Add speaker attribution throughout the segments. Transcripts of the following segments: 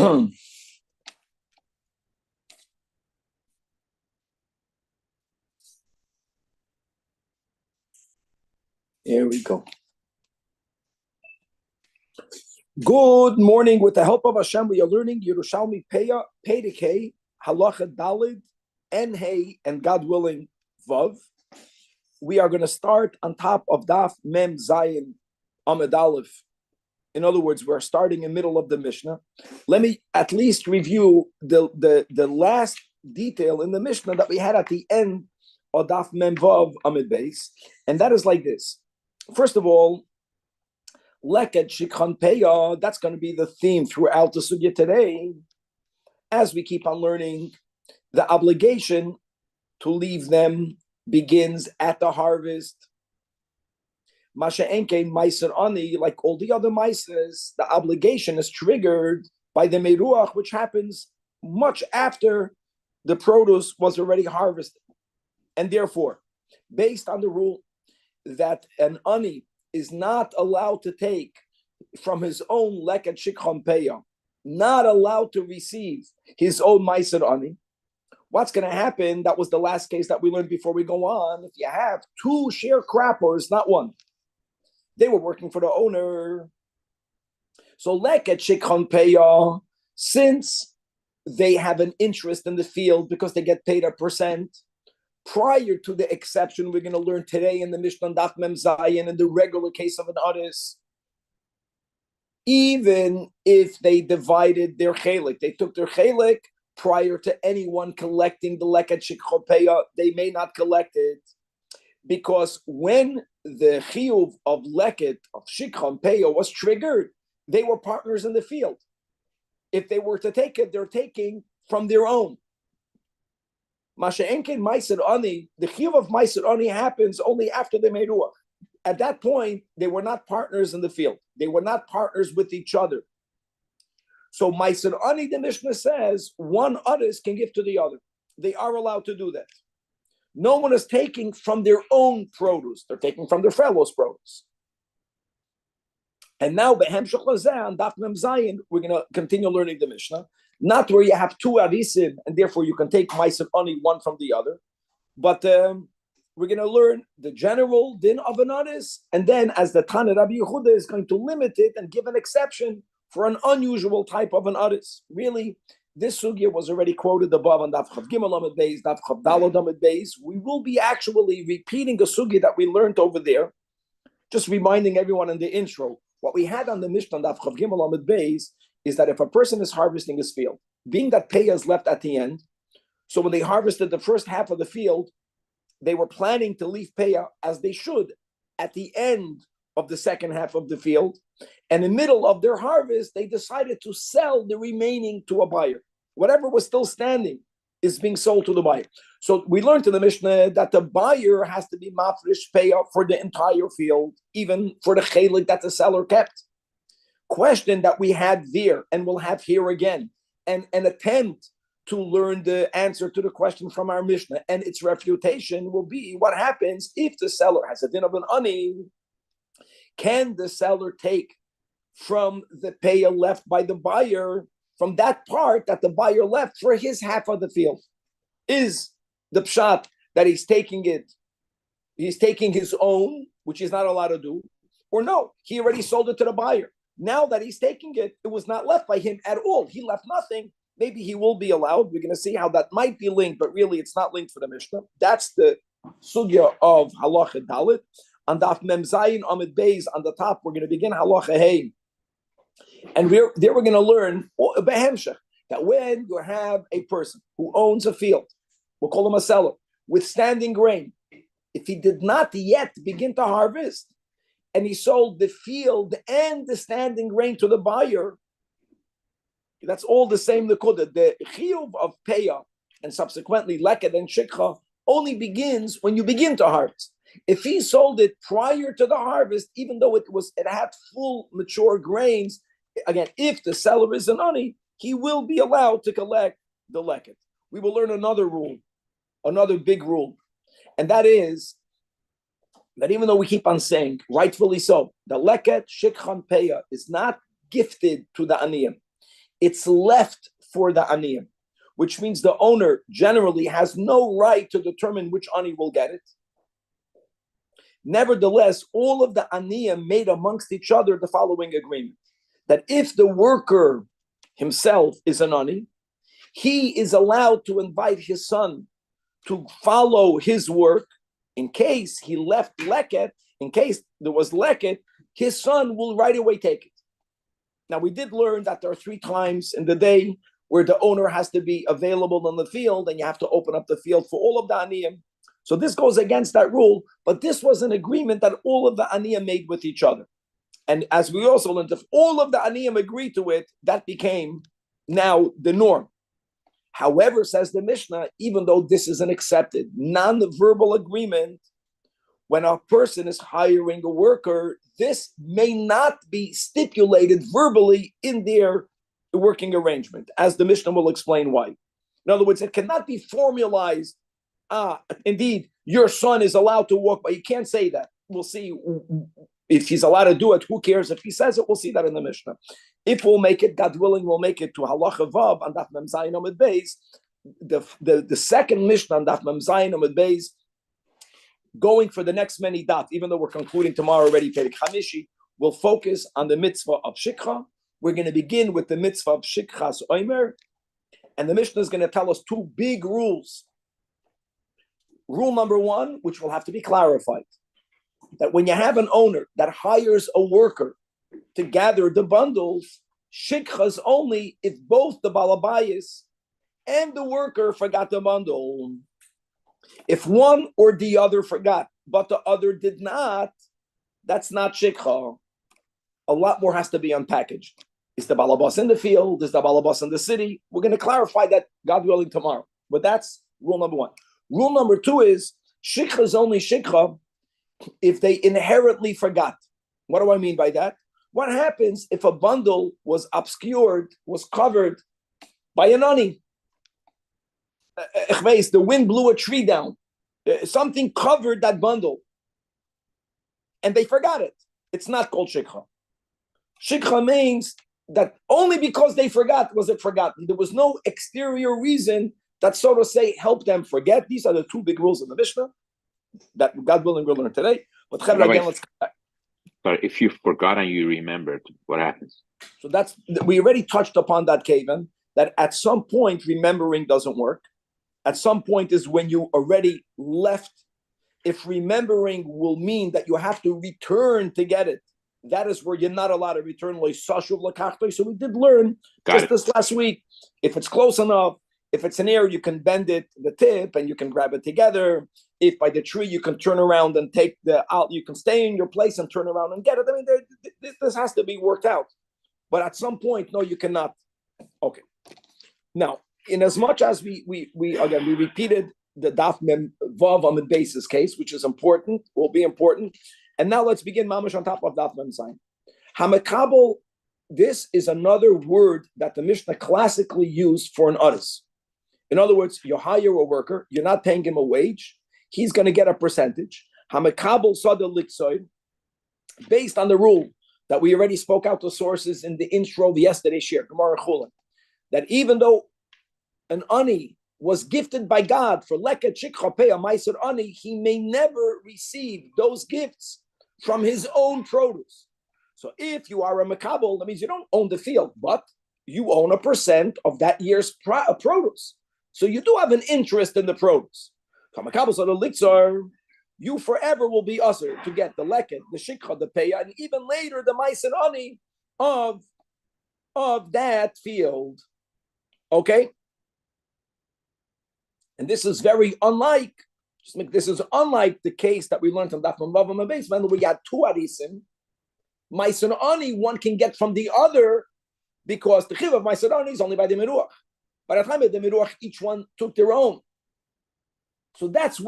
Speaker 1: Here we go. Good morning. With the help of Hashem, we are learning Yerushalmi Peya, Pedike, Halacha Dalid, and Hey, and God willing, Vav. We are going to start on top of Daf Mem Zayin Amud Aleph. In other words, we're starting in the middle of the Mishnah. Let me at least review the last detail in the Mishnah that we had at the end of Daf Mem Vav Amud Beis, and that is like this. First of all, Leket Shikhan Peya, that's going to be the theme throughout the sugya today. As we keep on learning, the obligation to leave them begins at the harvest. Masha Enkein Meiser Ani, like all the other Meisers, the obligation is triggered by the Meruach, which happens much after the produce was already harvested. And therefore, based on the rule that an Ani is not allowed to take from his own leket shikhan peya, not allowed to receive his own meiser ani. What's going to happen? That was the last case that we learned before we go on. If you have two sharecroppers, not one, they were working for the owner. So leket shikhan peya, since they have an interest in the field because they get paid a percent, prior to the exception we're going to learn today in the Mishnah Daf Mem Zayin, in the regular case of an aris, even if they divided their chelik, they took their chelik prior to anyone collecting the leket shikhan peya, they may not collect it, because when the chiyuv of leket of shikhan peya was triggered, they were partners in the field. If they were to take it, they're taking from their own. Masha Enkein Meiser Ani, the chiyuv of Meiser Ani happens only after the Meruach. At that point, they were not partners in the field. They were not partners with each other. So Meiser Ani, the Mishnah says, one others can give to the other. They are allowed to do that. No one is taking from their own produce. They're taking from their fellow's produce. And now, Behemshech Lazeh, on Daf Mem Zayin, we're going to continue learning the Mishnah. Not where you have two arisim, and therefore you can take meiser ani one from the other. But we're going to learn the general din of an aris, and then as the Tana Rabbi Yehuda is going to limit it and give an exception for an unusual type of an aris. Really, this sugya was already quoted above on Daf Chav Gimel Amud Beis, Daf Chav Daled Amud Beis. We will be actually repeating a sugya that we learned over there, just reminding everyone in the intro. What we had on the Mishnah Daf Chav Gimel Amud Beis is that if a person is harvesting his field, being that peya is left at the end, so when they harvested the first half of the field, they were planning to leave peya as they should at the end of the second half of the field. And in the middle of their harvest, they decided to sell the remaining to a buyer. Whatever was still standing is being sold to the buyer. So we learned in the Mishnah that the buyer has to be mafresh peya for the entire field, even for the chelik that the seller kept. Question that we had there and we'll have here again, and an attempt to learn the answer to the question from our Mishnah, and its refutation will be what happens if the seller has a din of an ani. Can the seller take from the peya left by the buyer, from that part that the buyer left for his half of the field? Is the pshat that he's taking his own, which he's not allowed to do, or no, he already sold it to the buyer? Now that he's taking it, it was not left by him at all. He left nothing. Maybe he will be allowed. We're going to see how that might be linked, but really it's not linked for the Mishnah. That's the sugya of halacha dalit. On Daf Mem Zayin Amud Beis, on the top, we're going to begin halacha hey. And we're going to learn behemshech that when you have a person who owns a field, we'll call him a seller, with standing grain, if he did not yet begin to harvest, and he sold the field and the standing grain to the buyer, that's all the same nekuda. The chiyuv of peya and subsequently leket and shikha only begins when you begin to harvest. If he sold it prior to the harvest, even though it had full mature grains, again, if the seller is an ani, he will be allowed to collect the leket. We will learn another rule, another big rule, and that is that even though we keep on saying, rightfully so, the leket shikhan peya is not gifted to the aniyim. it's left for the aniyim, which means the owner generally has no right to determine which ani will get it. Nevertheless, all of the aniyim made amongst each other the following agreement, that if the worker himself is an ani, he is allowed to invite his son to follow his work in case he left leket, in case there was leket, his son will right away take it. Now, we did learn that there are 3 times in the day where the owner has to be available in the field, and you have to open up the field for all of the aniyim. So this goes against that rule, but this was an agreement that all of the aniyim made with each other. And as we also learned, if all of the aniyim agreed to it, that became now the norm. However, says the Mishnah, even though this is an accepted non-verbal agreement, when a person is hiring a worker, this may not be stipulated verbally in their working arrangement, as the Mishnah will explain why. In other words, it cannot be formalized. Indeed, your son is allowed to walk, but you can't say that. We'll see if he's allowed to do it. Who cares if he says it? We'll see that in the Mishnah. If we'll make it, God willing, we'll make it to Halacha Vav and Daf Mem Zayin Amud Beis. The second Mishnah on Daf Mem Zayin Amud Beis, going for the next many daf, even though we're concluding tomorrow already, Perek Chamishi, we'll focus on the mitzvah of Shikha. We're going to begin with the mitzvah of Shikchas Omer, and the Mishnah is going to tell us 2 big rules. Rule number 1, which will have to be clarified, that when you have an owner that hires a worker to gather the bundles, Shikchas only if both the balabayis and the worker forgot the bundle. If one or the other forgot, but the other did not, that's not shikha. A lot more has to be unpackaged. Is the balabas in the field? Is the balabas in the city? We're going to clarify that, God willing, tomorrow. But that's rule number 1. Rule number 2 is shikha is only shikha if they inherently forgot. What do I mean by that? What happens if a bundle was obscured, was covered by an ani? The wind blew a tree down. Something covered that bundle. And they forgot it. It's not called shikha. Shikha means that only because they forgot was it forgotten. There was no exterior reason that, so to say, helped them forget. These are the 2 big rules in the Mishnah that, God willing, we'll learn today. But again, let's come back.
Speaker 2: Sorry, if you forgot and you remembered, what happens? So
Speaker 1: we already touched upon that, Kevin, that at some point remembering doesn't work. At some point is when you already left. If remembering will mean that you have to return to get it, that is where you're not allowed to return. So we did learn this last week, if it's close enough, if it's an air, you can bend it, the tip, and you can grab it together. If by the tree, you can turn around and take out, you can stay in your place and turn around and get it. I mean, this has to be worked out. But at some point, no, you cannot. Okay. Now, in as much as we repeated the Daf Mem Vav on the basis case, which is important, will be important. And now let's begin mamash on top of Daf Mem Zayin. Hamakabel, this is another word that the Mishnah classically used for an aris. In other words, you hire a worker, you're not paying him a wage, he's going to get a percentage. Hamakabel sada liksoid, based on the rule that we already spoke out the sources in the intro of yesterday's shir, Gemara Chulin, that even though an ani was gifted by God for leket shikha pei a meiser ani, he may never receive those gifts from his own produce. So if you are a makabel, that means you don't own the field, but you own a percent of that year's produce. So you do have an interest in the produce. You forever will be usher to get the leket, the shikha, the peya, and even later the meiser ani of that field. Okay? And this is very unlike, this is unlike the case that we learned from Daf Mem Vav Amud Beis, when we had 2 arisim. Meiser ani, one can get from the other, because the chiv of meiser ani is only by the miruach. By the time of the miruach, each one took their own. So that's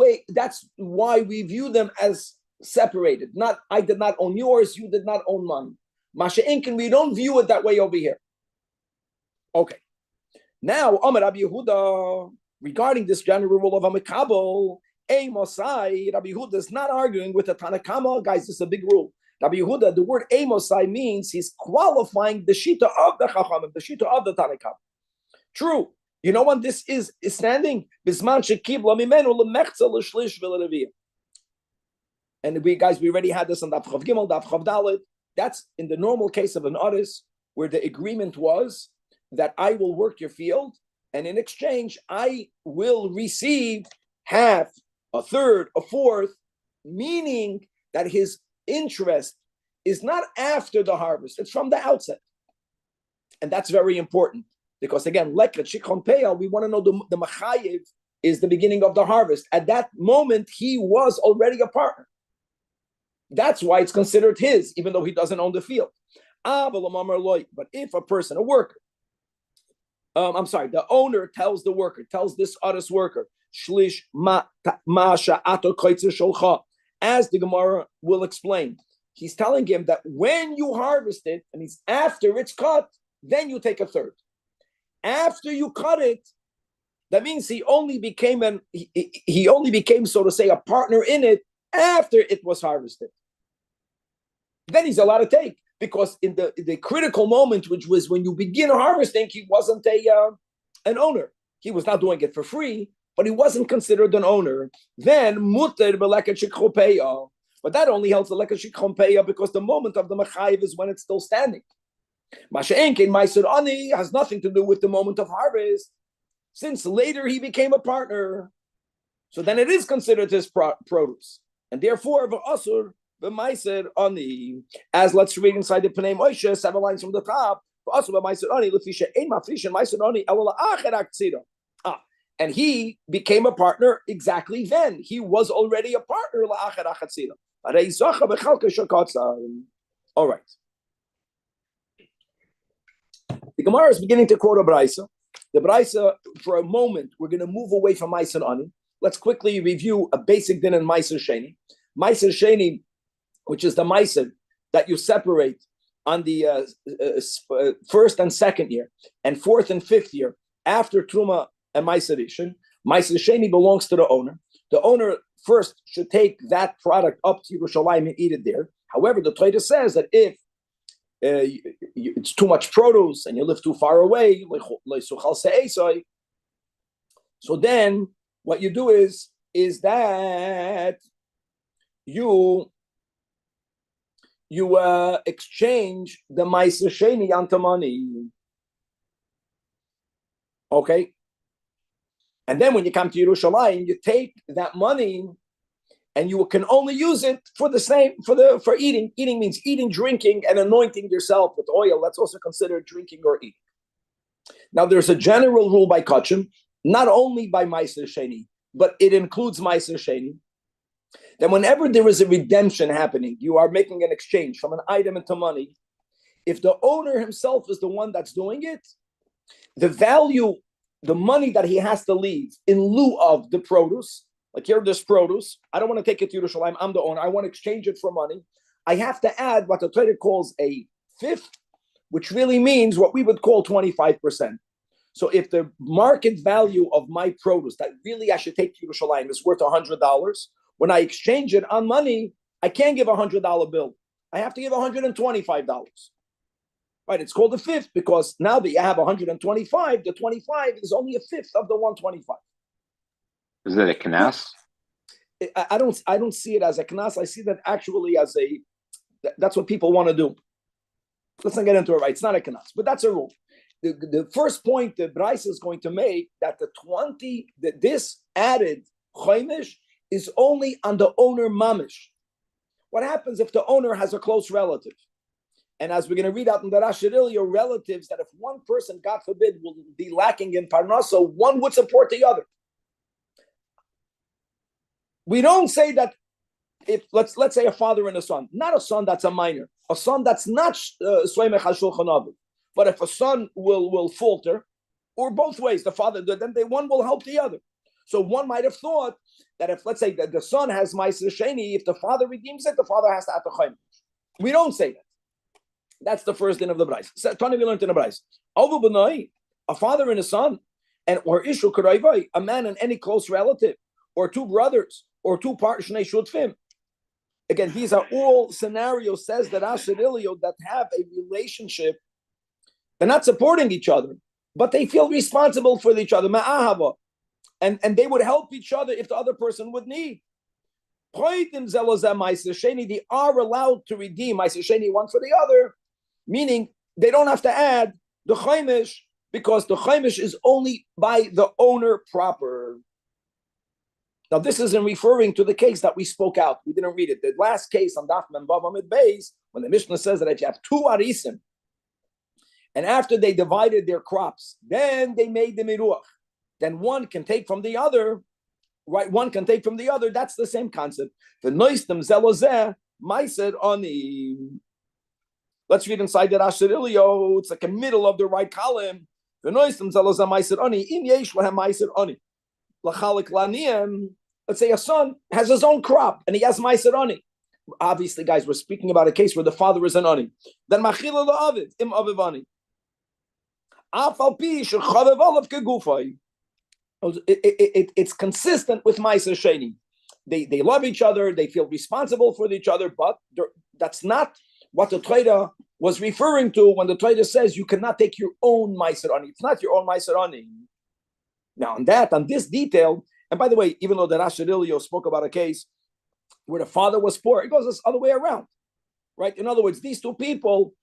Speaker 1: why we view them as separated. Not, I did not own yours, you did not own mine. Masha Inkin, we don't view it that way over here. Okay. Now, Amar Rabbi Yehuda, regarding this general rule of Amikabel, Mosai, Rabbi Yehuda is not arguing with the Tanakama. Guys, this is a big rule. Rabbi Yehuda, the word Amosai means he's qualifying the Shita of the Chachamim, the Shita of the Tanakham. True. You know when this is standing? And we already had this on Daf Chav Gimel, Daf Chav Dalet. That's in the normal case of an aris, where the agreement was that I will work your field, and in exchange, I will receive half, a third, a fourth, meaning that his interest is not after the harvest, it's from the outset. And that's very important, because again, leket shikon peah, we want to know the machayev is the beginning of the harvest. At that moment, he was already a partner. That's why it's considered his, even though he doesn't own the field. But if a person, a worker, the owner tells the worker, tells this honest worker, shlish ma sha'ato koitzer sholcha, as the Gemara will explain, he's telling him that when you harvest it, and it's after it's cut, then you take a third. After you cut it, that means he only became, so to say, a partner in it after it was harvested. Then he's allowed to take, because in the critical moment, which was when you begin harvesting, he wasn't an owner. He was not doing it for free, but he wasn't considered an owner. Then muter beleket shikho peah. But that only helps the leket shikho peah because the moment of the machayev is when it's still standing. Masha'enkein ma'aser ani has nothing to do with the moment of harvest, since later he became a partner. So then it is considered his produce, and therefore v'asur b'maiser ani. As let's read inside the Pnei Moshe, 7 lines from the top. V'asur b'maiser ani lefisha ein mafrishin maiser ani ela la'acher aktzira. And he became a partner exactly then. He was already a partner la'acher aktzira. All right. The Gemara is beginning to quote a Braisa. The Braisa, for a moment, we're going to move away from Maiser Ani. Let's quickly review a basic din in Maiser Sheni. Maiser Sheni, which is the Maiser that you separate on the first and second year, and fourth and fifth year, after Truma and Maiser Rishon. Maiser Sheni belongs to the owner. The owner first should take that product up to Yerushalmi and eat it there. However, the Torah says that if it's too much produce and you live too far away, so then what you do is that you exchange the Maiser Sheni onto money. Okay? And then when you come to Yerushalayim, you take that money and you can only use it for eating. Eating means eating, drinking, and anointing yourself with oil. That's also considered drinking or eating. Now, there's a general rule by Kachim, not only by Maiser Sheni, but it includes Maiser Sheni, that whenever there is a redemption happening, you are making an exchange from an item into money. If the owner himself is the one that's doing it, the value, the money that he has to leave in lieu of the produce, like here, this produce, I don't want to take it to Yerushalayim, I'm the owner, I want to exchange it for money. I have to add what the Torah calls a fifth, which really means what we would call 25%. So if the market value of my produce that really I should take to Yerushalayim is worth $100, when I exchange it on money, I can't give a $100 bill. I have to give $125. Right? It's called a fifth because now that you have 125, the 25 is only a fifth of the 125.
Speaker 2: Is that a knas?
Speaker 1: I don't see it as a knas. I see that actually as that's what people want to do. Let's not get into it, right? It's not a knas, but that's a rule. The first point that Bryce is going to make, that this added choimish is only on the owner mamish. What happens if the owner has a close relative? And as we're going to read out in the Rashidil, your relatives, that if one person, God forbid, will be lacking in parnasa, one would support the other. We don't say that if let's say a father and a son, not a son that's a minor, a son that's not Sveimech HaShulchan Aruch, but if a son will falter, or both ways, the father, then one will help the other. So one might have thought that if, let's say, that the son has Maiser Sheni, if the father redeems it, the father has to add the Chaim. We don't say that. That's the first din of the Brais. Tani we learned in the Brais. A father and a son, or Ishu Karaivai, a man and any close relative, or two brothers, or two partners, Again, these are all scenarios, says that Ashadilio, that have a relationship. They're not supporting each other, but they feel responsible for each other. Ma'ahava. And they would help each other if the other person would need. They are allowed to redeem Ma'aser Sheni one for the other, meaning they don't have to add the Chaimish, because the Chaimish is only by the owner proper. Now, this isn't referring to the case that we spoke out. We didn't read it. The last case on Daf Mem Vav Amid Beis, when the Mishnah says that if you have two Arisim, and after they divided their crops, then they made the Miruach, then one can take from the other, right? One can take from the other. That's the same concept. The Noistem Zelozeh, Maiser Oni. Let's read inside that Asherilio. It's like a middle of the right column. The Noistem Zelozeh Maiser Oni. Im Yesh Lahem Maiser Oni. Lachalik Laniem. Let's say a son has his own crop and he has Maiser Oni. Obviously, guys, we're speaking about a case where the father is an Oni. Then Machila La'avid, Im Aviv Oni. Afal Pi Shechavev Olav Kegufay. It's consistent with Ma'aser Sheni. They love each other, they feel responsible for each other, but that's not what the Torah was referring to when the Torah says you cannot take your own Ma'aser Ani. It's not your own Ma'aser Ani. Now, on this detail, and by the way, even though the Rashirilio spoke about a case where the father was poor, it goes this other way around, right? In other words, these two people,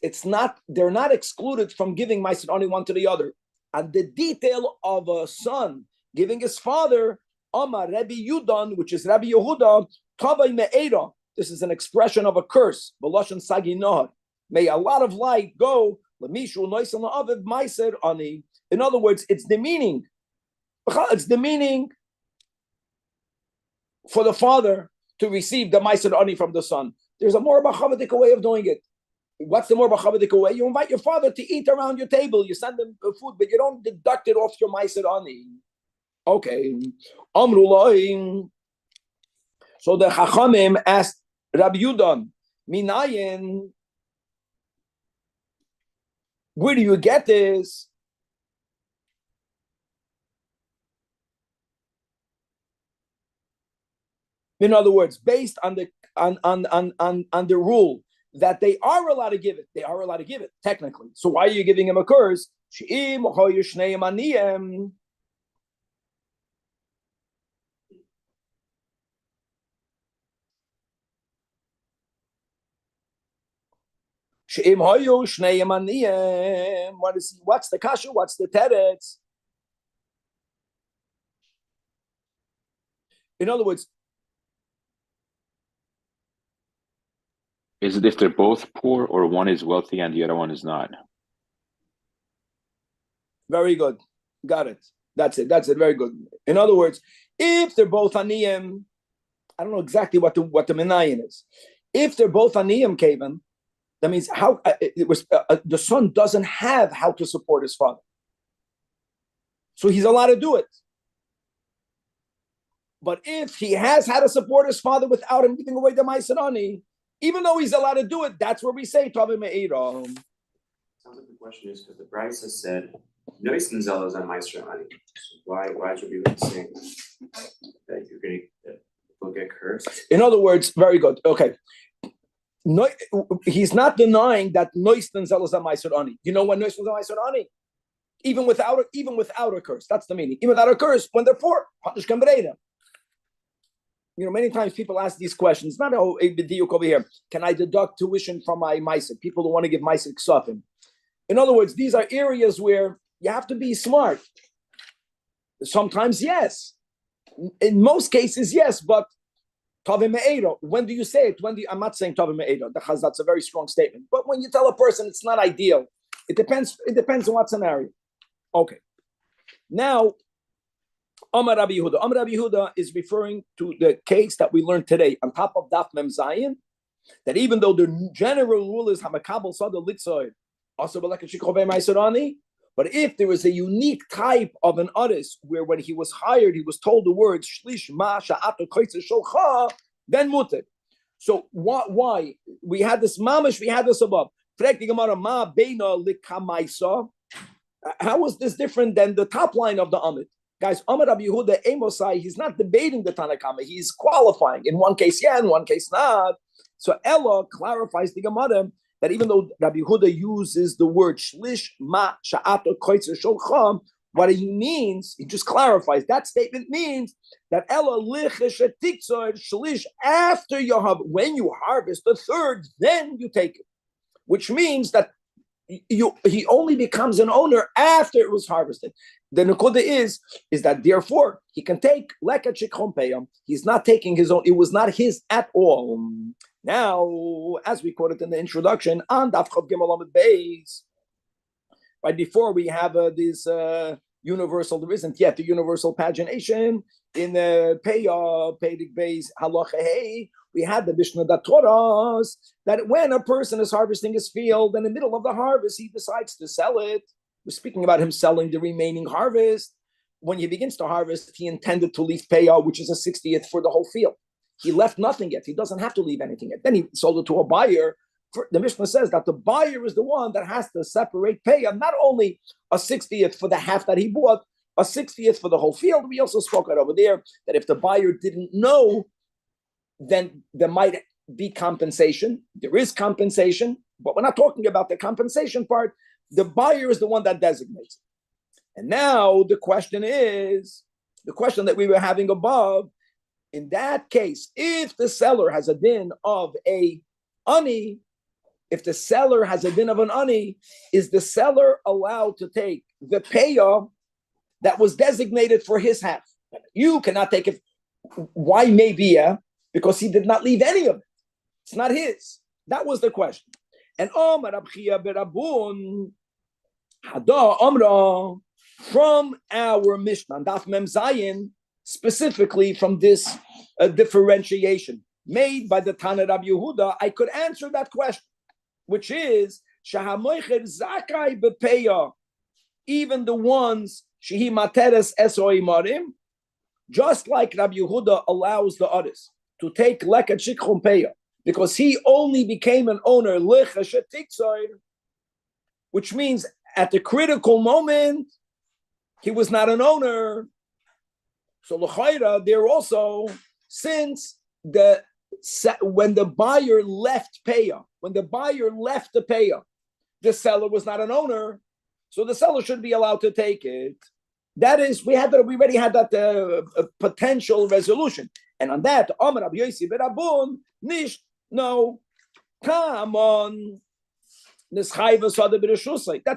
Speaker 1: they're not excluded from giving Ma'aser Ani one to the other. And the detail of a son giving his father, Amar Rabbi Yudan, which is Rabbi Yehuda, Tavai Me'era. This is an expression of a curse. B'lashon Saginah. May a lot of light go. L'mishu noisen la'aviv ma'aser ani. In other words, it's the meaning. It's the meaning for the father to receive the ma'aser ani from the son. There's a more b'chavadik way of doing it. What's the more b'chavadik way? You invite your father to eat around your table. You send him food, but you don't deduct it off your ma'aser ani. Okay. Amrullah. So the Chachamim asked Rabbi Yudan, Minayin, where do you get this? In other words, based on the rule that they are allowed to give it. They are allowed to give it, technically. So why are you giving him a curse? She'im hoyu shneim aniyem. She'im hoyu shneim aniyem. What's the kasha? What's the teretz? In other words,
Speaker 2: is it if they're both poor or one is wealthy and the other one is not?
Speaker 1: Very good. Got it. That's it. Very good. In other words, if they're both aniyim, I don't know exactly what the menayin is. If they're both aniyim, Kevin, that means how the son doesn't have how to support his father, so he's allowed to do it. But if he has how to support his father without him giving away the ma'aser ani, even though he's allowed to do it, that's where we say Tavim Me'ira.
Speaker 3: Sounds like the question is because the Bryce has said Noisen Zelos on Meister Ani. Why should we be saying that you'll get cursed?
Speaker 1: In other words, very good. Okay. No, he's not denying that Noisen Zelos on Meister Ani. You know when Noisen Zelos on Meister Ani? Even without a curse. That's the meaning. Even without a curse, when they're poor, many times people ask these questions. Not a big deal over here. Can I deduct tuition from my meiser? People who want to give meiser ksafim. In other words, these are areas where you have to be smart. Sometimes, yes. In most cases, yes. But tavim me'era. When do you say it? I'm not saying tavim me'era. That's a very strong statement. But when you tell a person it's not ideal, it depends on what scenario. Okay. Now, Amar Rabbi Yehuda. Amar Rabbi Yehuda is referring to the case that we learned today on top of Daf Mem Zayin, that even though the general rule is Hamakabel Sada Litzoid, also but if there was a unique type of an artist where when he was hired, he was told the words Shlish Ma Sha'atu Koitze Sholcha, then mutter. So why? We had this mamish, we had this above. How was this different than the top line of the Amit? Guys, Amar Rabbi Yehuda Emosai, he's not debating the Tanakama. He's qualifying. In one case, yeah, in one case, not. So Ella clarifies the Gemara that even though Rabbi Yehuda uses the word shlish ma sha'ato koitzer sholcham, what he means, he just clarifies. That statement means that Ella lichish etikzor shlish after you have, when you harvest the third, then you take it, which means that he only becomes an owner after it was harvested. The Nakuda is that therefore he can take leket shikchon peyam. He's not taking his own. It was not his at all. Now, as we quoted in the introduction, on Daf Chav Gimel Amud Beis, right before we have this universal, there isn't yet the universal pagination in Peya Peidik Beis Halacha Hey. We had the Mishnah that taught us that when a person is harvesting his field, in the middle of the harvest, he decides to sell it. We're speaking about him selling the remaining harvest. When he begins to harvest, he intended to leave Peya, which is a 60th for the whole field. He left nothing yet. He doesn't have to leave anything yet. Then he sold it to a buyer. The Mishnah says that the buyer is the one that has to separate Peya, not only a 60th for the half that he bought, a 60th for the whole field. We also spoke about over there that if the buyer didn't know, then there might be compensation. There is compensation, but we're not talking about the compensation part. The buyer is the one that designates it. And now the question is, the question that we were having above, in that case, if the seller has a din of a ani, if the seller has a din of an ani, is the seller allowed to take the peya that was designated for his half? You cannot take it. Why maybe? Because he did not leave any of it. It's not his. That was the question. And from our Mishnah, Daf Mem Zayin, specifically from this differentiation made by the Tana Rabbi Yehuda, I could answer that question, which is Shahamoicher Zakai bepeya, even the ones Shehi Materes Esoi Marim, just like Rabbi Yehuda allows the others to take leket shikchon peya, because he only became an owner lechesh etikzor, which means at the critical moment he was not an owner. So l'chayra, there also, since when the buyer left peya, when the buyer left the peya, the seller was not an owner, so the seller should be allowed to take it. That is, we already had that potential resolution. And on that, Amar Rabbi Yosi Berabun, Nish, no, come on. That's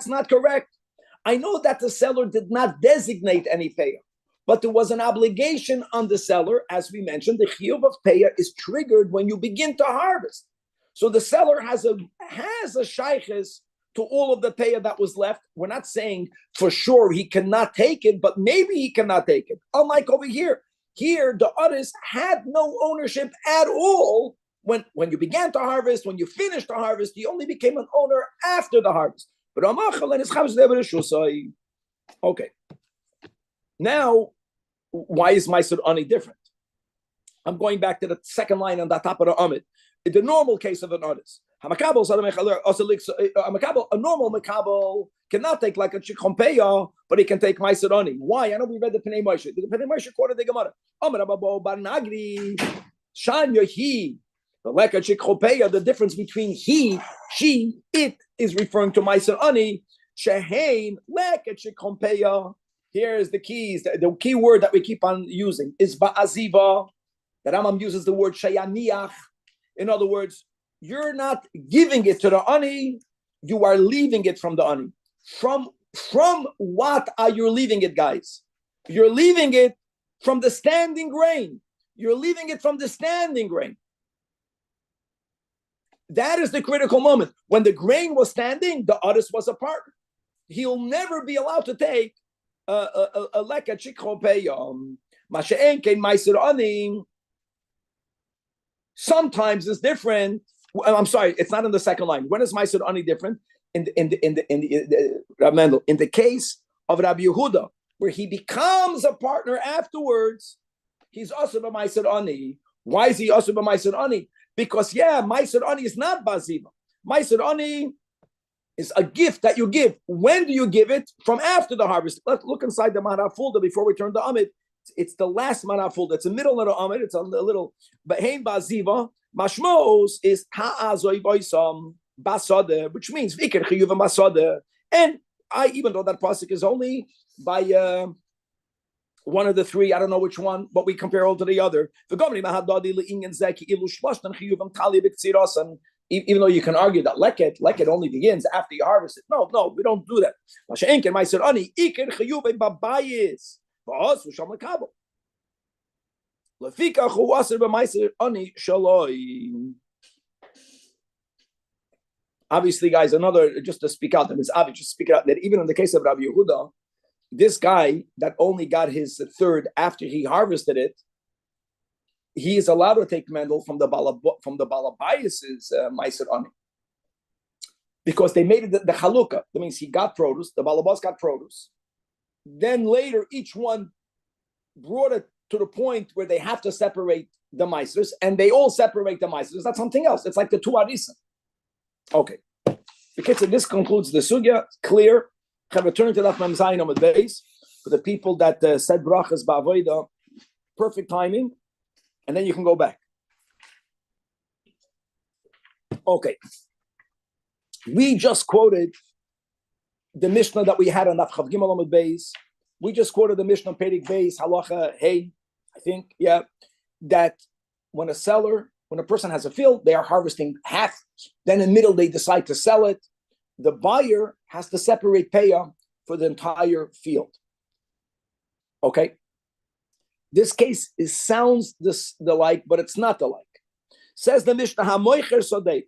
Speaker 1: not correct. I know that the seller did not designate any peya, but there was an obligation on the seller. As we mentioned, the chiyuv of peya is triggered when you begin to harvest. So the seller has a shaykhis to all of the peya that was left. We're not saying for sure he cannot take it, but maybe he cannot take it. Unlike over here. Here, the others had no ownership at all when you began to harvest. When you finished the harvest, you only became an owner after the harvest. But okay. Now, why is Ma'aser Ani different? I'm going back to the second line on the top of the Amid. In the normal case of an honest, a normal makabel cannot take like a shikchon peya, but he can take Ma'aser Ani. Why? I know we read the Pnei Moshe. The Pnei Moshe quoted the Gemara. Amar Rabbo bar Nagri, Shanya he, the like a shikchon peya. The difference between he, she, it is referring to Ma'aser Ani. Shehein like a shikchon peya. Here's the keys. The key word that we keep on using is ba'aziva. The Rambam uses the word shayaniach. In other words, you're not giving it to the ani, you are leaving it from the ani. From what are you leaving it, guys? You're leaving it from the standing grain. You're leaving it from the standing grain. That is the critical moment. When the grain was standing, the artist was a partner. He'll never be allowed to take a leket shikchon peya. Masha'en kein Ma'aser Ani. Sometimes it's different. I'm sorry, it's not in the second line. When is Ma'aser Ani different? In the case of Rabbi Yehuda, where he becomes a partner afterwards, he's also a Ma'aser Ani. Why is he also a Ma'aser Ani? Because Ma'aser Ani is not Baziva. Ma'aser Ani is a gift that you give. When do you give it? From after the harvest. Let's look inside the Manafulda before we turn to Amid. It's the last Manafulda. It's the middle of the Amid. It's a little. Behein Baziva. Mashmos is Ha'azoy Boisam Basade, which means Vikir Chiyuva Masade. And even though that pasuk is only by one of the three, I don't know which one, but we compare all to the other. Even though you can argue that leket only begins after you harvest it. No, we don't do that. Obviously, guys, another, just to speak out, it's obvious, just speak out that even in the case of Rabbi Yehuda, this guy that only got his third after he harvested it, he is allowed to take mendel from the Balabayas's Meiser Ani. Because they made it the Chalukah. That means he got produce, the Balabas got produce. Then later, each one brought it to the point where they have to separate the Meisers, and they all separate the Meisers. That's something else. It's like the two Arisim. Okay. This concludes the sugya. Clear. Have returned to that Mem Zayin on the base for the people that said brachas ba'avoda. Perfect timing, and then you can go back. Okay. We just quoted the Mishnah that we had on Daf Chav Gimel Amud Beis. We just quoted the Mishnah Perek Beis Halacha Hey, I think, that when a person has a field, they are harvesting half. Then in the middle, they decide to sell it. The buyer has to separate payah for the entire field. Okay? This case sounds the like, but it's not the like. Says the Mishnah, HaMoicher Sodei.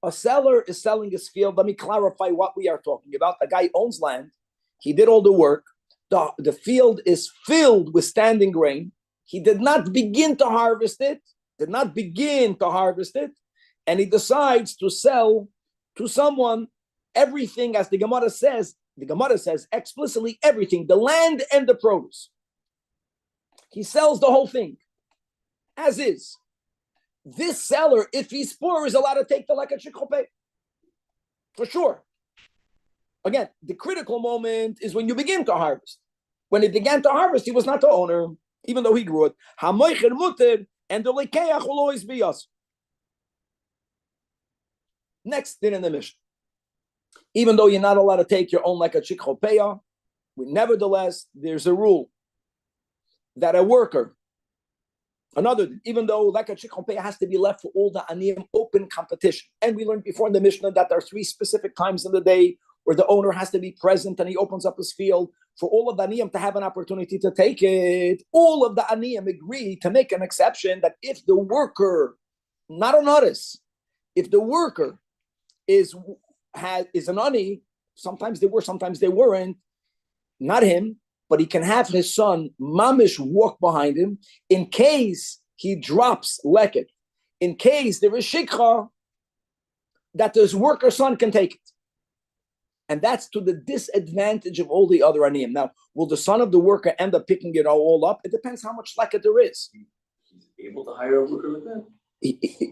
Speaker 1: A seller is selling his field. Let me clarify what we are talking about. A guy owns land. He did all the work. The field is filled with standing grain. He did not begin to harvest it. And he decides to sell to someone everything, as the Gemara says explicitly everything, the land and the produce. He sells the whole thing as is. This seller, if he's poor, is allowed to take the leket shikopeh. For sure. Again, the critical moment is when you begin to harvest. When he began to harvest, he was not the owner, even though he grew it. HaMoicher muter, and the lekeach will always be us. Next thing in the Mishnah. Even though you're not allowed to take your own leket shikopeh, nevertheless, there's a rule that a worker, even though leket shikopeh has to be left for all the aniyim, open competition. And we learned before in the Mishnah that there are 3 specific times in the day where the owner has to be present and he opens up his field for all of the aniyim to have an opportunity to take it. All of the aniyim agree to make an exception that if the worker, not a notice, if the worker is an ani, sometimes they were, sometimes they weren't, not him, but he can have his son mamish walk behind him in case he drops leket, in case there is shikha, that his worker son can take it. And that's to the disadvantage of all the other aniyim. Now, will the son of the worker end up picking it all up? It depends how much leket there is.
Speaker 3: He's able to hire a worker with that?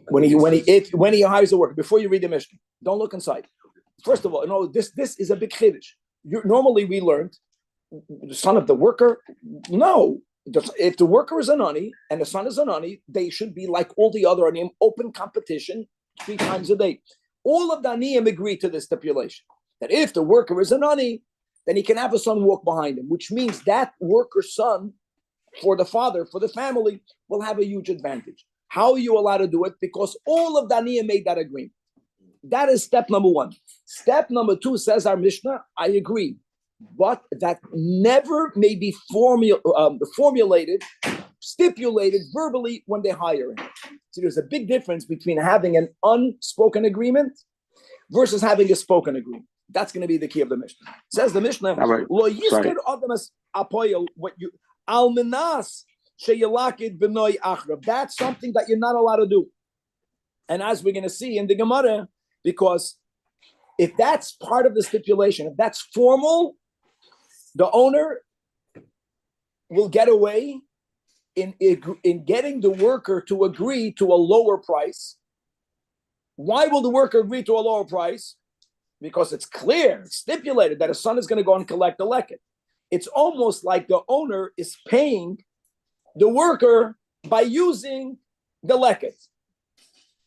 Speaker 1: When he hires a worker, before you read the Mishnah, don't look inside. First of all, this is a big chiddush. Normally we learned the son of the worker. No, if the worker is an ani and the son is an ani, they should be like all the other aniyim, open competition 3 times a day. All of the aniyim agree to this stipulation that if the worker is an ani, then he can have a son walk behind him, which means that worker's son, for the father, for the family, will have a huge advantage. How are you allowed to do it? Because all of the aniyim made that agreement. That is step number 1. Step number 2 says our Mishnah, I agree, but that never may be formulated, stipulated verbally when they hire him. So there's a big difference between having an unspoken agreement versus having a spoken agreement. That's going to be the key of the Mishnah. Says the Mishnah, Lo yisker adamas apoyel what you alminas sheyalakid b'noi achrav. That's something that you're not allowed to do. And as we're going to see in the Gemara, because if that's part of the stipulation, if that's formal, the owner will get away in getting the worker to agree to a lower price. Why will the worker agree to a lower price? because it's clear, it's stipulated that a son is going to go and collect the leket. It's almost like the owner is paying the worker by using the leket.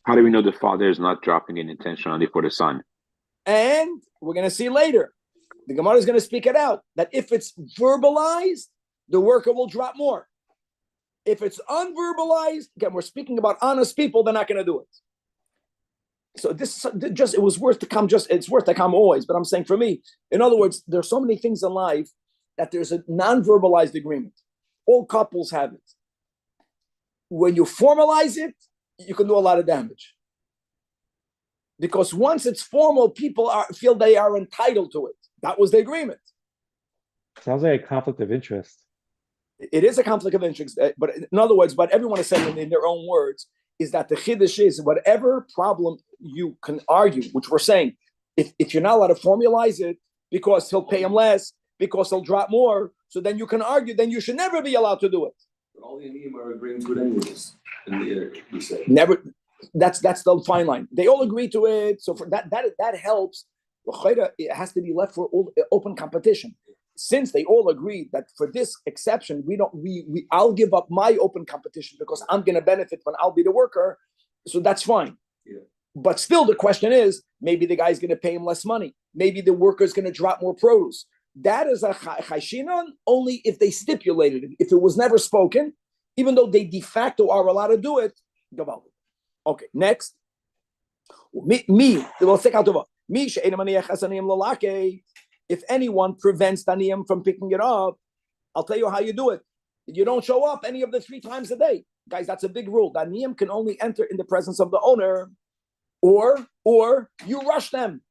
Speaker 2: How do we know the father is not dropping it intentionally for the son?
Speaker 1: And we're going to see later, the Gemara is going to speak it out, that if it's verbalized, the worker will drop more. If it's unverbalized, again, we're speaking about honest people, they're not going to do it. So this just, it was worth to come, it's worth to come always, but I'm saying for me, in other words, there's so many things in life that there's a non-verbalized agreement. All couples have it. When you formalize it, you can do a lot of damage. Because once it's formal, people feel they are entitled to it. That was the agreement.
Speaker 4: Sounds like a conflict of interest.
Speaker 1: It is a conflict of interest, but in other words, what everyone is saying in their own words is that the chiddush is whatever problem you can argue, which we're saying, if you're not allowed to formalize it because he'll pay him less, because he'll drop more, so then you can argue, then you should never be allowed to do it.
Speaker 5: But all the Aniyim are agreeing to it anyways. In the air, we say.
Speaker 1: Never. That's the fine line. They all agree to it, so for that helps. It has to be left for open competition. Since they all agreed that for this exception, I'll give up my open competition because I'm going to benefit when I'll be the worker. So that's fine.
Speaker 5: Yeah.
Speaker 1: But still, the question is, maybe the guy's going to pay him less money. Maybe the worker's going to drop more produce. That is a chayshinon only if they stipulated it. If it was never spoken, even though they de facto are allowed to do it, okay, next. If anyone prevents Taniyim from picking it up, I'll tell you how you do it. You don't show up any of the 3 times a day. Guys, that's a big rule. Taniyim can only enter in the presence of the owner, or you rush them.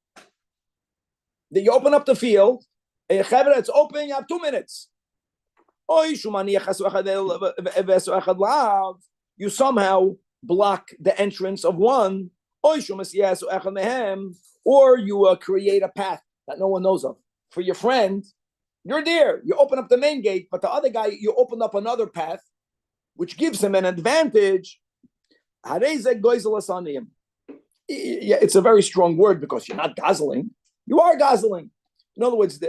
Speaker 1: Then you open up the field, it's open, you have 2 minutes. You somehow block the entrance of one, or you create a path that no one knows of. For your friend, you're there. You open up the main gate, but the other guy, you open up another path, which gives him an advantage. Yeah, it's a very strong word because you're not guzzling. You are guzzling. In other words,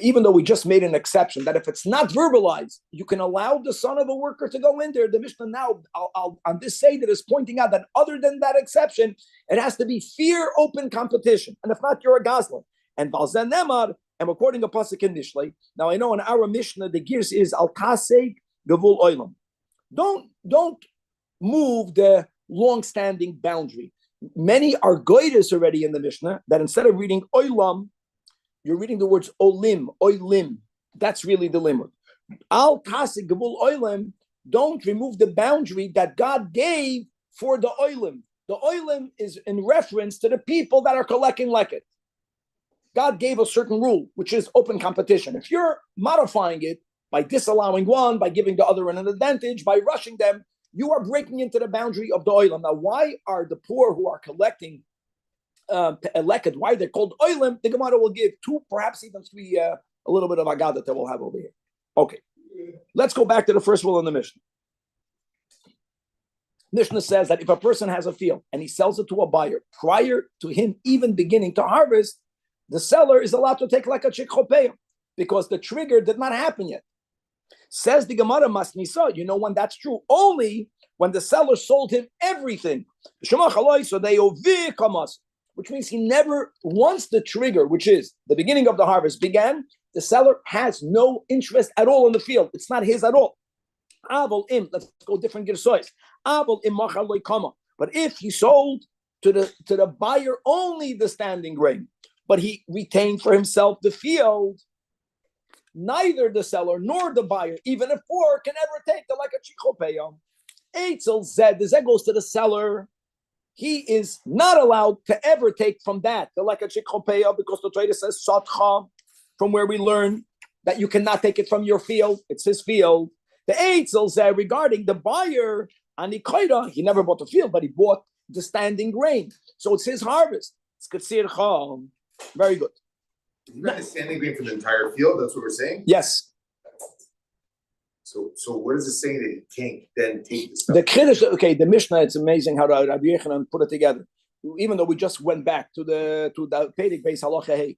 Speaker 1: even though we just made an exception, that if it's not verbalized, you can allow the son of a worker to go in there. The Mishnah now, on this Seder, is pointing out that other than that exception, it has to be fair, open competition. And if not, you're a guzzler. And Balzen Nemar, and according to Pasuk in Mishlei, now I know in our Mishnah, the gears is Al Kaseg Gavul Oilam. Don't move the long-standing boundary. Many are goydes already in the Mishnah that instead of reading Oilam, you're reading the words olim. That's really the limit. Al kasig gavul olim. Don't remove the boundary that God gave for the olim. The olim is in reference to the people that are collecting leket. God gave a certain rule, which is open competition. If you're modifying it by disallowing one, by giving the other an advantage, by rushing them, you are breaking into the boundary of the olim. Now, why are the poor who are collecting leket, why they're called oilim? The Gemara will give 2, perhaps even 3, a little bit of agada that we'll have over here. Okay, let's go back to the first rule in the Mishnah. Mishnah says that if a person has a field and he sells it to a buyer prior to him even beginning to harvest, the seller is allowed to take like a chikhopeya because the trigger did not happen yet. Says the Gemara Masnisa, you know when that's true? Only when the seller sold him everything. Which means he never, once the trigger, which is the beginning of the harvest, began, the seller has no interest at all in the field. It's not his at all. Let's go different girsois. But if he sold to the buyer only the standing grain, but he retained for himself the field, neither the seller nor the buyer, even if 4, can ever take the like a chichopeya. Eitzel Zed, the Zed goes to the seller. He is not allowed to ever take from that the like a chichopeya because the Torah says satcha, from where we learn that you cannot take it from your field. It's his field. The Eitzel Zed regarding the buyer, Anikoida, he never bought the field, but he bought the standing grain. So it's his harvest. It's Katsir Cham. Very good.
Speaker 6: You got the standing grain for the entire field. That's what we're saying.
Speaker 1: Yes.
Speaker 6: So what is it saying that he can't then take the stuff?
Speaker 1: The Kiddush, okay, the Mishnah, it's amazing how Rabbi Yochanan put it together. even though we just went back to the Pedic base halacha hey,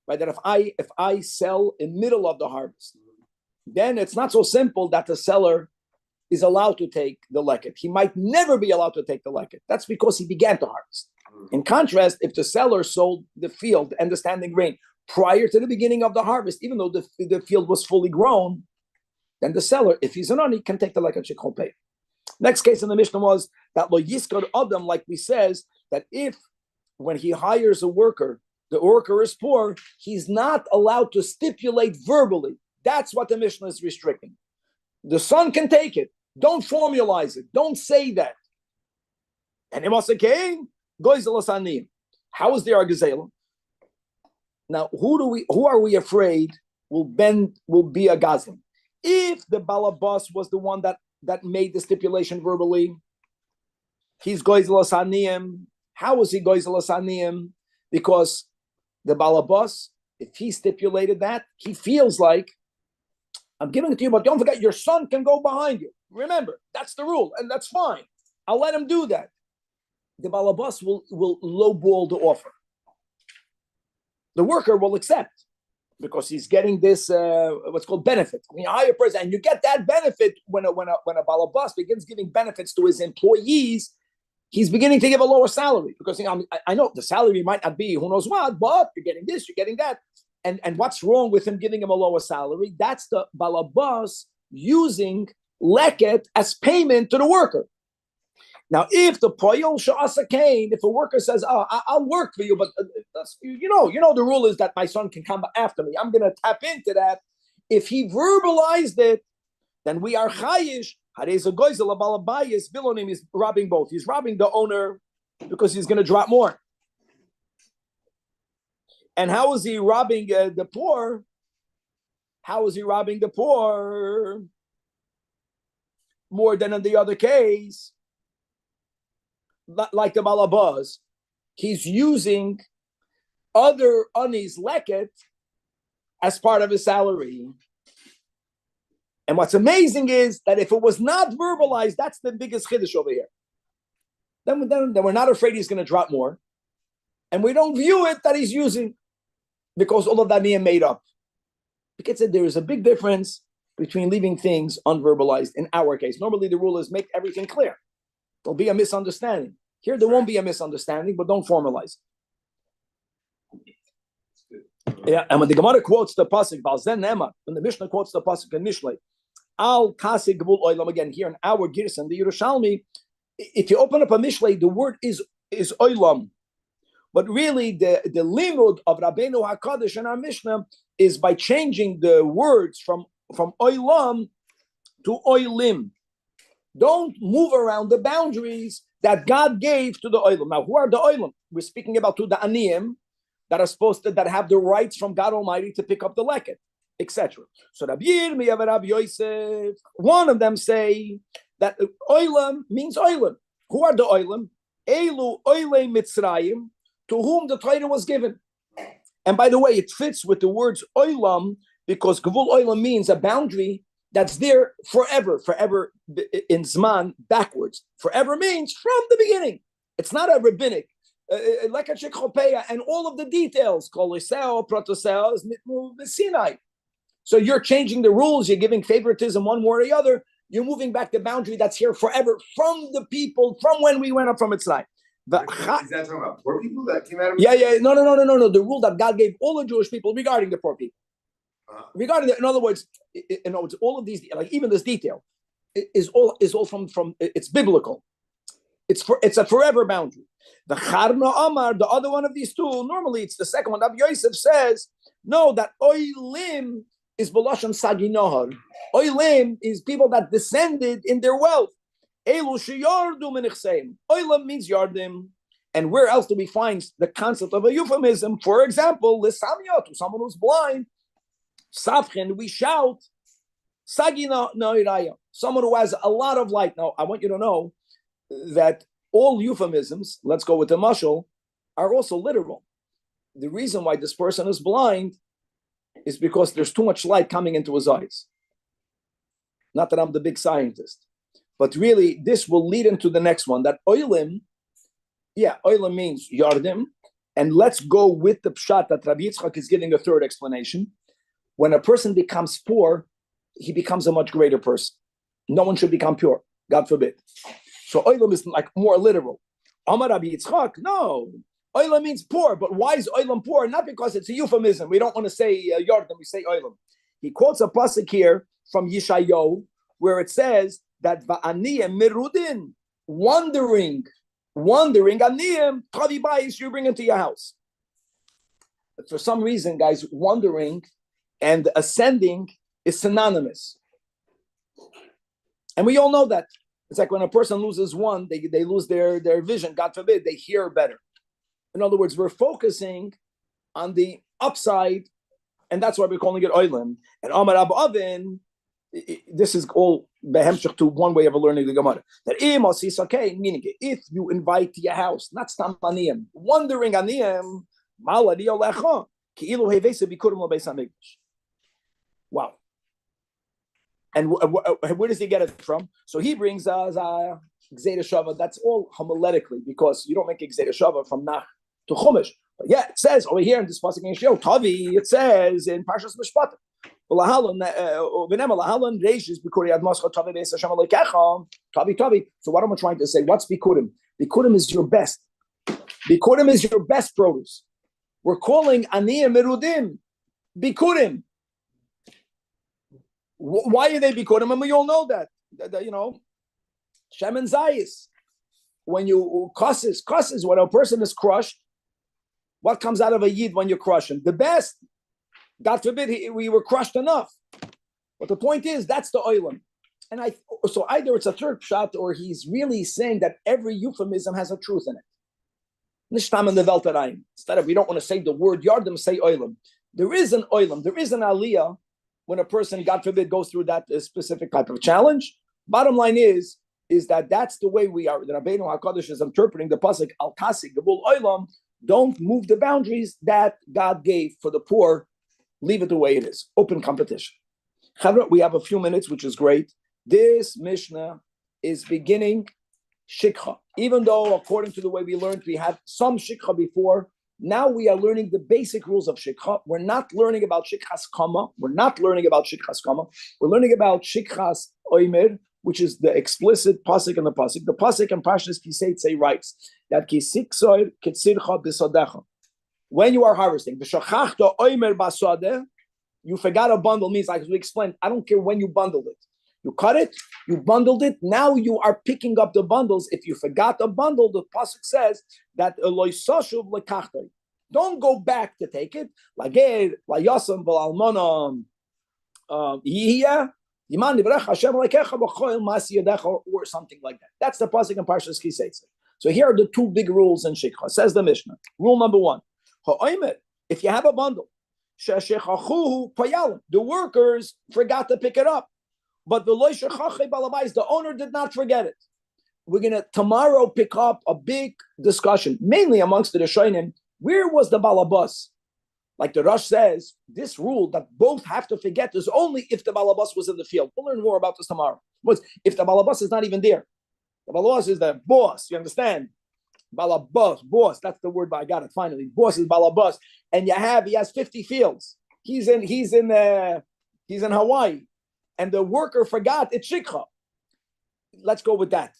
Speaker 1: right? That if I sell in middle of the harvest, then it's not so simple that the seller is allowed to take the leket. He might never be allowed to take the leket. That's because he began to harvest. In contrast, if the seller sold the field and the standing grain prior to the beginning of the harvest, even though the field was fully grown, then the seller, if he's an ani, can take the leket shekol pay. Next case in the Mishnah was that lo yiskar adam, like we says, that if when he hires a worker, the worker is poor, he's not allowed to stipulate verbally. That's what the Mishnah is restricting. The son can take it. Don't formalize it. Don't say that. And it must say, how is there a gazela? Now, who are we afraid will be a gazlan? If the balabas was the one that made the stipulation verbally, he's goizel saniyim. How is he goizel saniyim? Because the balabas, if he stipulated that, he feels like, I'm giving it to you, but don't forget your son can go behind you. Remember, that's the rule, and that's fine. I'll let him do that. The balabas will lowball the offer. The worker will accept because he's getting this what's called benefit. When you hire a person, and you get that benefit when a balabas begins giving benefits to his employees, he's beginning to give a lower salary because I know the salary might not be who knows what, but you're getting this, you're getting that. And what's wrong with him giving him a lower salary? That's the balabas using leket as payment to the worker. Now, if the poyol sha'asa kain, if a worker says, "Oh, I'll work for you," but you know, the rule is that my son can come after me. I'm going to tap into that. If he verbalized it, then we are chayish. Hareza goizel balabayis bilonim is robbing both. He's robbing the owner because he's going to drop more. And how is he robbing the poor? How is he robbing the poor more than in the other case? Like the balabas, he's using other anis leket as part of his salary. And what's amazing is that if it was not verbalized, that's the biggest chiddush over here. Then we're not afraid he's going to drop more. And we don't view it that he's using because all of that being made up. Because there is a big difference between leaving things unverbalized in our case. Normally the rule is make everything clear. There'll be a misunderstanding. Here there won't be a misunderstanding, but don't formalize it. Yeah, and when the Gemara quotes the pasuk, when the Mishnah quotes the pasuk in Mishlei, Al Kasig Gvul Oilam, again here in our Girs and the Yerushalmi, if you open up a Mishlei, the word is Oilam. But really, the limud of Rabbeinu HaKadosh in our Mishnah is by changing the words from Oilam to Oilim. Don't move around the boundaries that God gave to the Oilam. Now, who are the Oilam? We're speaking about to the Aniyim that have the rights from God Almighty to pick up the leket, etc. So Rabbi Yirmiyah and Rabbi Yosef, one of them say that Oilam means Oilam. Who are the Oilam? Elu Oilei Mitzrayim, to whom the Torah was given. And by the way, it fits with the words Oilam because Gvul Oilam means a boundary that's there forever in Zman, backwards. Forever means from the beginning. It's not a rabbinic. Like a Shekhopeya and all of the details, Koliseo, Protoseo, is Sinai. So you're changing the rules, you're giving favoritism one more or the other, you're moving back the boundary that's here forever from the people, from when we went up from Mitzrayim.
Speaker 6: Is that talking about poor people that came out of
Speaker 1: No. The rule that God gave all the Jewish people regarding the poor people. Regarding in other words, all of these, like even this detail, is all from it's biblical. It's a forever boundary. The Charna Amar, the other one of these two, normally it's the second one. Rabbi Yosef says, no, that Oilim is Belashon Sagi Nohar. Oilim is people that descended in their wealth. Elu Sheyardu Menichseim. Oilim means Yardim. And where else do we find the concept of a euphemism? For example, Lisamyot, to someone who's blind, Safchen, we shout, Sagina Noiraya, someone who has a lot of light. Now, I want you to know that all euphemisms, let's go with the mashal, are also literal. The reason why this person is blind is because there's too much light coming into his eyes. Not that I'm the big scientist, but really this will lead into the next one, that oilim Yeah, oilam means yardim. And let's go with the pshat that Rabbi Yitzchak is giving a third explanation. When a person becomes poor, he becomes a much greater person. No one should become pure, God forbid. So oilam is like more literal. Amar Rabbi Yitzchak, no. Oilam means poor, but why is oilam poor? Not because it's a euphemism. We don't want to say yardim, we say oilam. He quotes a pasuk here from Yeshayahu, where it says that va'aniyim mirudin, wandering aniyim, tavi bayis, you bring into your house. But for some reason, guys, wandering and ascending is synonymous. And we all know that. It's like when a person loses one, they lose their vision. God forbid, they hear better. In other words, we're focusing on the upside, and that's why we're calling it oilim. And Amar Ab Avin, this is all behemshech to one way of learning the Gemara. That meaning if you invite to your house, not stam aniyim, wandering aniyim, wow. And where does he get it from? So he brings Gzeira Shava. That's all homiletically, because you don't make a Gzeira Shava from Nach to Chumash. But yeah, it says over here in this pasuk in Yeshayahu, Tavi, it says in Parshas Mishpatim, Tavi. So what am I trying to say? What's Bikurim? Bikurim is your best. Bikurim is your best produce. We're calling Aniyim Merudim Bikurim. Why are they Bikurim? And we all know that you know, Shem and Zayis. When you cusses, when a person is crushed, what comes out of a Yid when you crush him? The best. God forbid we were crushed enough. But the point is, that's the oilam. And so either it's a third shot, or he's really saying that every euphemism has a truth in it. Nishtam in the Weltarein. Instead of, we don't want to say the word yardim, say oilam. There is an oilam. There is an aliyah when a person, God forbid, goes through that specific type of challenge. Bottom line is that that's the way we are. The Rabbeinu HaKadosh is interpreting the pasuk al kasig gabul oilam. Don't move the boundaries that God gave for the poor. Leave it the way it is. Open competition. We have a few minutes, which is great. This Mishnah is beginning Shikha. Even though, according to the way we learned, we had some Shikha before, now we are learning the basic rules of Shikha. We're not learning about Shikha's Kama. We're learning about Shikha's Oimer, which is the explicit pasuk in the pasuk. The pasuk in Parshas Kisei writes that Kisiksoir Kitzircha B'Sodecha. When you are harvesting, you forgot a bundle means, like we explained, I don't care when you bundled it. You cut it, you bundled it, now you are picking up the bundles. If you forgot a bundle, the pasuk says that don't go back to take it. Or something like that. That's the pasuk in Parshas Kisei. So here are the two big rules in Shikha. Says the Mishnah. Rule number 1. If you have a bundle, the workers forgot to pick it up, but the owner did not forget it. We're going to tomorrow pick up a big discussion, mainly amongst the Rishonim. Where was the balabas? Like the Rosh says, this rule that both have to forget is only if the balabas was in the field. We'll learn more about this tomorrow. But if the balabas is not even there, the balabas is the boss. You understand? Balabas, boss. That's the word. I got it finally. Boss is balabas, and he has 50 fields. He's in Hawaii, and the worker forgot it's shikha. Let's go with that.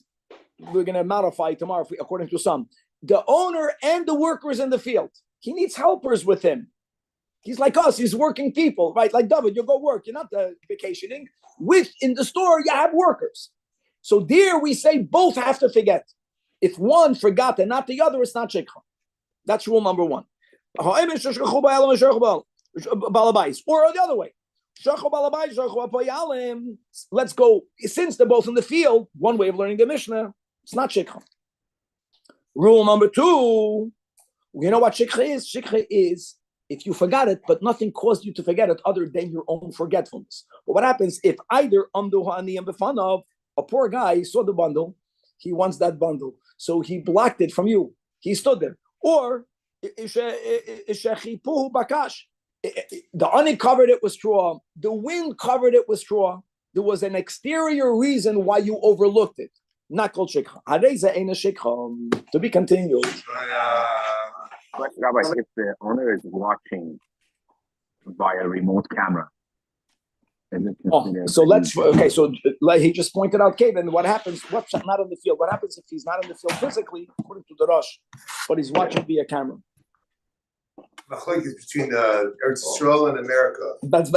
Speaker 1: We're going to modify tomorrow, according to some. The owner and the worker is in the field. He needs helpers with him. He's like us. He's working people, right? Like David, you go work. You're not vacationing. In the store, you have workers. So there we say both have to forget. If one forgot and not the other, it's not shikha. That's rule number 1. Or the other way. Let's go. Since they're both in the field, one way of learning the Mishnah, it's not shikha. Rule number 2, you know what shikha is? Shikha is if you forgot it, but nothing caused you to forget it other than your own forgetfulness. But what happens if either a poor guy saw the bundle, he wants that bundle, so he blocked it from you. He stood there. Or the honey covered it with straw. The wind covered it with straw. There was an exterior reason why you overlooked it. Not called shikha. Hareza ain't a shikha. To be continued.
Speaker 7: But Rabbi, if the owner is watching via remote camera, is it considered?
Speaker 1: So so like he just pointed out, Kevin, what happens, what's not in the field? What happens if he's not in the field physically, according to the Rosh, but he's watching via camera?
Speaker 6: Machlokes between Eretz Yisrael and America.
Speaker 1: That's